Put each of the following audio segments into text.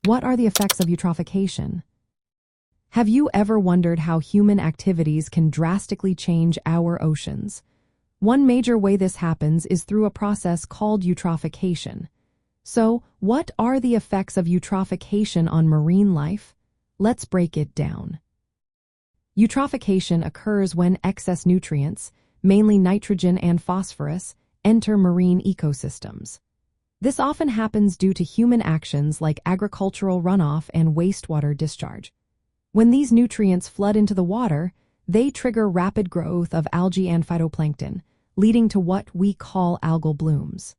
What are the effects of eutrophication? Have you ever wondered how human activities can drastically change our oceans? One major way this happens is through a process called eutrophication. So, what are the effects of eutrophication on marine life? Let's break it down. Eutrophication occurs when excess nutrients, mainly nitrogen and phosphorus, enter marine ecosystems. This often happens due to human actions like agricultural runoff and wastewater discharge. When these nutrients flood into the water, they trigger rapid growth of algae and phytoplankton, leading to what we call algal blooms.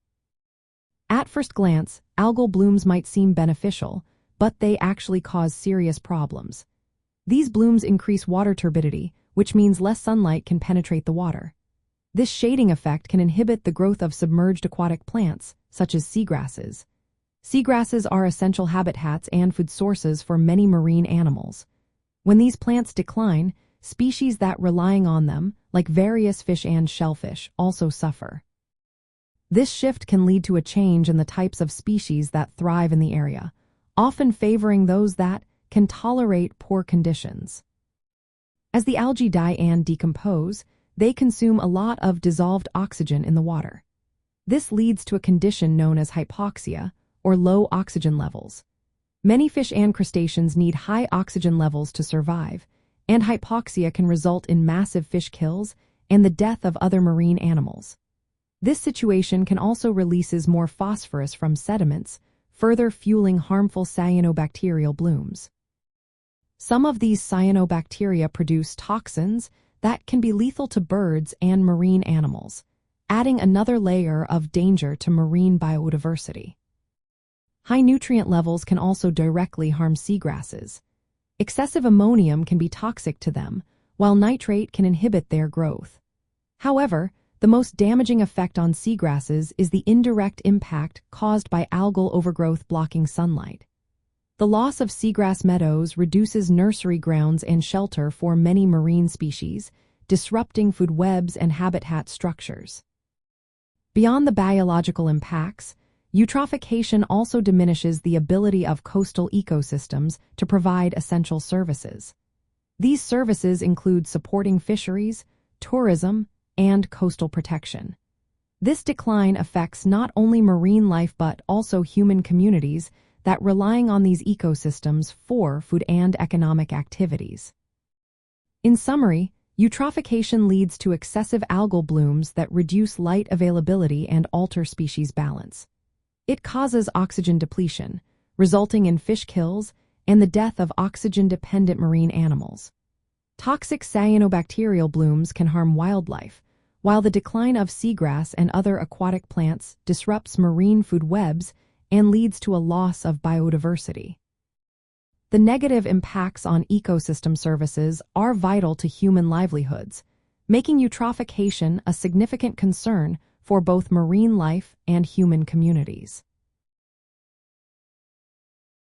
At first glance, algal blooms might seem beneficial, but they actually cause serious problems. These blooms increase water turbidity, which means less sunlight can penetrate the water. This shading effect can inhibit the growth of submerged aquatic plants, such as seagrasses. Seagrasses are essential habitats and food sources for many marine animals. When these plants decline, species that relying on them, like various fish and shellfish, also suffer. This shift can lead to a change in the types of species that thrive in the area, often favoring those that can tolerate poor conditions. As the algae die and decompose, they consume a lot of dissolved oxygen in the water. This leads to a condition known as hypoxia, or low oxygen levels. Many fish and crustaceans need high oxygen levels to survive, and hypoxia can result in massive fish kills and the death of other marine animals. This situation can also release more phosphorus from sediments, further fueling harmful cyanobacterial blooms. Some of these cyanobacteria produce toxins that can be lethal to birds and marine animals, adding another layer of danger to marine biodiversity. High nutrient levels can also directly harm seagrasses. Excessive ammonium can be toxic to them, while nitrate can inhibit their growth. However, the most damaging effect on seagrasses is the indirect impact caused by algal overgrowth blocking sunlight. The loss of seagrass meadows reduces nursery grounds and shelter for many marine species, disrupting food webs and habitat structures. Beyond the biological impacts, eutrophication also diminishes the ability of coastal ecosystems to provide essential services. These services include supporting fisheries, tourism, and coastal protection. This decline affects not only marine life but also human communities that relying on these ecosystems for food and economic activities. In summary, eutrophication leads to excessive algal blooms that reduce light availability and alter species balance. It causes oxygen depletion, resulting in fish kills and the death of oxygen-dependent marine animals. Toxic cyanobacterial blooms can harm wildlife, while the decline of seagrass and other aquatic plants disrupts marine food webs and leads to a loss of biodiversity. The negative impacts on ecosystem services are vital to human livelihoods, making eutrophication a significant concern for both marine life and human communities.